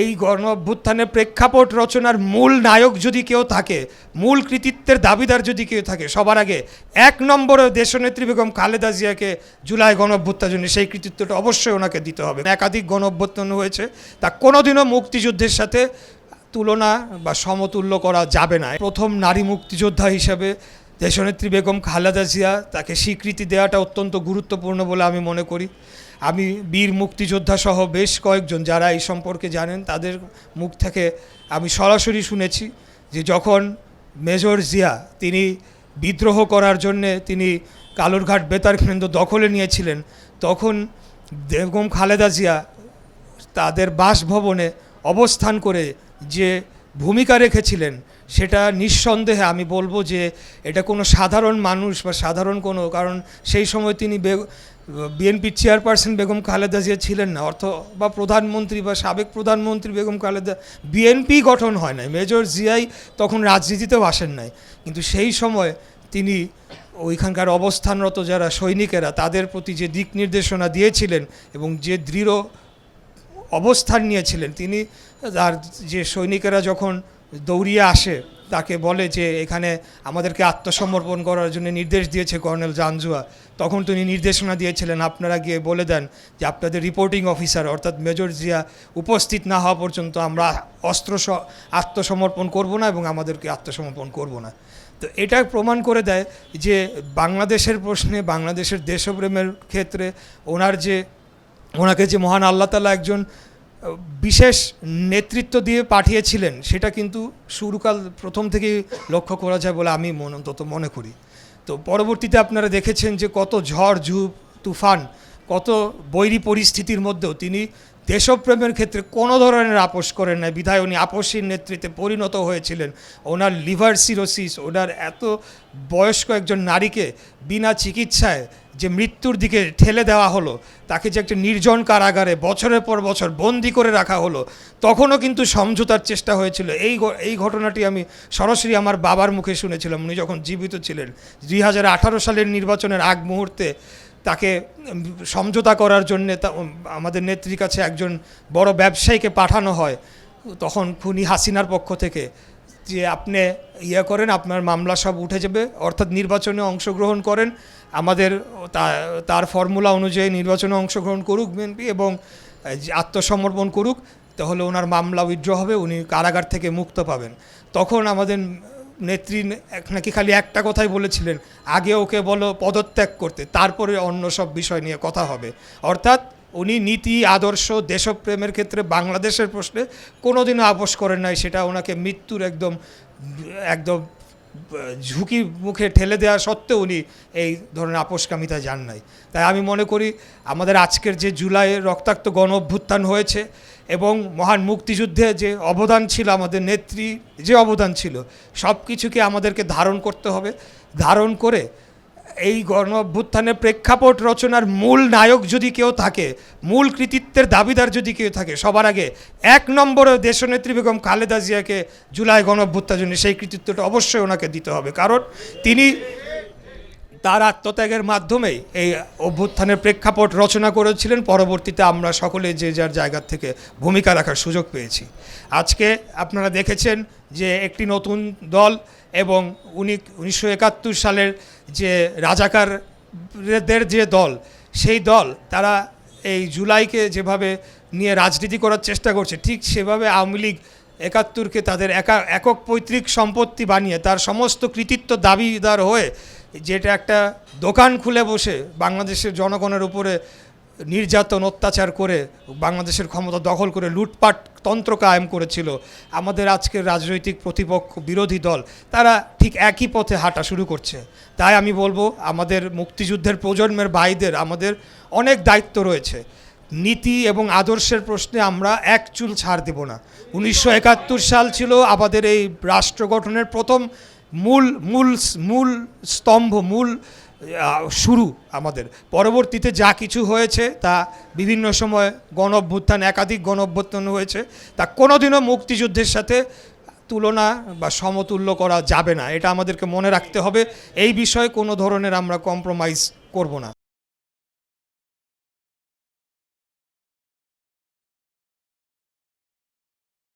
এই গণ অভ্যুত্থানের প্রেক্ষাপট রচনার মূল নায়ক যদি কেউ থাকে, মূল কৃতিত্বের দাবিদার যদি কেউ থাকে, সবার আগে এক নম্বরে দেশনেত্রী বেগম খালেদা জিয়াকে জুলাই গণ অভ্যুত্থানের জন্য সেই কৃতিত্বটা অবশ্যই ওনাকে দিতে হবে। একাধিক গণ অভ্যুত্থান হয়েছে, তা কোনোদিনও মুক্তিযুদ্ধের সাথে তুলনা বা সমতুল্য করা যাবে না। প্রথম নারী মুক্তিযোদ্ধা হিসেবে দেশনেত্রী বেগম খালেদা জিয়া, তাকে স্বীকৃতি দেওয়াটা অত্যন্ত গুরুত্বপূর্ণ বলে আমি মনে করি। আমি বীর মুক্তিযোদ্ধা সহ বেশ কয়েকজন যারা এই সম্পর্কে জানেন তাদের মুখ থেকে আমি সরাসরি শুনেছি যে যখন মেজর জিয়া তিনি বিদ্রোহ করার জন্যে তিনি কালুরঘাট বেতার কেন্দ্র দখলে নিয়েছিলেন, তখন বেগম খালেদা জিয়া তাদের বাসভবনে অবস্থান করে যে ভূমিকা রেখেছিলেন সেটা নিঃসন্দেহে আমি বলবো যে এটা কোনো সাধারণ মানুষ বা সাধারণ কোনো, কারণ সেই সময় তিনি বিএনপির চেয়ারপারসন বেগম খালেদা জিয়া ছিলেন না, বা প্রধানমন্ত্রী বা সাবেক প্রধানমন্ত্রী বেগম খালেদা, বিএনপি গঠন হয় নাই, মেজর জিয়াই তখন রাজনীতিতেও আসেন নাই, কিন্তু সেই সময় তিনি ওইখানকার অবস্থানরত যারা সৈনিকেরা তাদের প্রতি যে দিক নির্দেশনা দিয়েছিলেন এবং যে দৃঢ় অবস্থান নিয়েছিলেন, তিনি আর যে সৈনিকেরা যখন দৌড়িয়ে আসে তাকে বলে যে এখানে আমাদেরকে আত্মসমর্পণ করার জন্য নির্দেশ দিয়েছে কর্নেল জাঞ্জুয়া, তখন তিনি নির্দেশনা দিয়েছিলেন আপনারা গিয়ে বলে দেন যে আপনাদের রিপোর্টিং অফিসার অর্থাৎ মেজর জিয়া উপস্থিত না হওয়া পর্যন্ত আমরা আত্মসমর্পণ করব না এবং আমাদেরকে আত্মসমর্পণ করব না। তো এটা প্রমাণ করে দেয় যে বাংলাদেশের প্রশ্নে, বাংলাদেশের দেশপ্রেমের ক্ষেত্রে ওনাকে যে মহান আল্লাহ তাআলা একজন বিশেষ নেতৃত্ব দিয়ে পাঠিয়েছিলেন সেটা কিন্তু শুরুকাল প্রথম থেকেই লক্ষ্য করা যায় বলে আমি অন্তত মনে করি। তো পরবর্তীতে আপনারা দেখেছেন যে কত ঝড় ঝুপ তুফান, কত বৈরী পরিস্থিতির মধ্যেও তিনি দেশপ্রেমের ক্ষেত্রে কোনো ধরনের আপোষ করেন না, বিধায় উনি আপসীর নেতৃত্বে পরিণত হয়েছিলেন। ওনার লিভার সিরোসিস, ওনার এত বয়স্ক একজন নারীকে বিনা চিকিৎসায় যে মৃত্যুর দিকে ঠেলে দেওয়া হলো, তাকে যে একটা নির্জন কারাগারে বছরের পর বছর বন্দি করে রাখা হলো, তখনও কিন্তু সমঝোতার চেষ্টা হয়েছিল। এই ঘটনাটি আমি সরাসরি আমার বাবার মুখে শুনেছিলাম, উনি যখন জীবিত ছিলেন। 2018 সালের নির্বাচনের আগ মুহূর্তে তাকে সমঝোতা করার জন্যে আমাদের নেত্রীর কাছে একজন বড় ব্যবসায়ীকে পাঠানো হয়, তখন খুনি হাসিনার পক্ষ থেকে, যে আপনি করেন, আপনার মামলা সব উঠে যাবে, অর্থাৎ নির্বাচনে অংশগ্রহণ করেন, আমাদের তার ফর্মুলা অনুযায়ী নির্বাচনে অংশগ্রহণ করুক বিএনপি এবং আত্মসমর্পণ করুক, তাহলে ওনার মামলা উইথড্র হবে, উনি কারাগার থেকে মুক্ত পাবেন। তখন আমাদের নেত্রী নাকি খালি একটা কথাই বলেছিলেন, আগে ওকে বলো পদত্যাগ করতে, তারপরে অন্য সব বিষয় নিয়ে কথা হবে। অর্থাৎ উনি নীতি, আদর্শ, দেশপ্রেমের ক্ষেত্রে বাংলাদেশের প্রশ্নে কোনোদিনও আপোষ করেন নাই, সেটা ওনাকে মৃত্যুর একদম ঝুঁকি মুখে ঠেলে দেওয়া সত্ত্বেও উনি এই ধরনের আপোষকামিতা যান নাই। তাই আমি মনে করি আমাদের আজকের যে জুলাইয়ের রক্তাক্ত গণ অভ্যুত্থান হয়েছে এবং মহান মুক্তিযুদ্ধে যে অবদান ছিল, আমাদের নেত্রী যে অবদান ছিল, সব কিছুকে আমাদেরকে ধারণ করতে হবে। ধারণ করে এই গণ অভ্যুত্থানের প্রেক্ষাপট রচনার মূল নায়ক যদি কেউ থাকে, মূল কৃতিত্বের দাবিদার যদি কেউ থাকে, সবার আগে এক নম্বরে দেশনেত্রী বেগম খালেদা জিয়াকে জুলাই গণ অভ্যুত্থানের জন্য সেই কৃতিত্বটা অবশ্যই ওনাকে দিতে হবে, কারণ তিনি তার আত্মত্যাগের মাধ্যমেই এই অভ্যুত্থানের প্রেক্ষাপট রচনা করেছিলেন। পরবর্তীতে আমরা সকলে যে যার জায়গা থেকে ভূমিকা রাখার সুযোগ পেয়েছি। আজকে আপনারা দেখেছেন যে একটি নতুন দল এবং 1971 সালের যে রাজাকারদের যে দল, সেই দল তারা এই জুলাইকে যেভাবে নিয়ে রাজনীতি করার চেষ্টা করছে, ঠিক সেভাবে আওয়ামী লীগ 71কে তাদের একক পৈতৃক সম্পত্তি বানিয়ে তার সমস্ত কৃতিত্ব দাবিদার হয়ে, যেটা একটা দোকান খুলে বসে বাংলাদেশের জনগণের উপরে নির্যাতন অত্যাচার করে বাংলাদেশের ক্ষমতা দখল করে লুটপাট তন্ত্র কায়েম করেছিল, আমাদের আজকের রাজনৈতিক প্রতিপক্ষ বিরোধী দল তারা ঠিক একই পথে হাঁটা শুরু করছে। তাই আমি বলবো আমাদের মুক্তিযুদ্ধের প্রজন্মের ভাইদের আমাদের অনেক দায়িত্ব রয়েছে। নীতি এবং আদর্শের প্রশ্নে আমরা এক চুল ছাড় দেব না। 1971 সাল ছিল আমাদের এই রাষ্ট্র গঠনের প্রথম মূল স্তম্ভ, মূল শুরু আমাদের। পরবর্তীতে যা কিছু হয়েছে তা বিভিন্ন সময় গণ অভ্যুত্থান, একাধিক গণ অভ্যুত্থান হয়েছে, তা কোনোদিনও মুক্তিযুদ্ধের সাথে তুলনা বা সমতুল্য করা যাবে না, এটা আমাদেরকে মনে রাখতে হবে। এই বিষয়ে কোনো ধরনের আমরা কম্প্রোমাইজ করব না।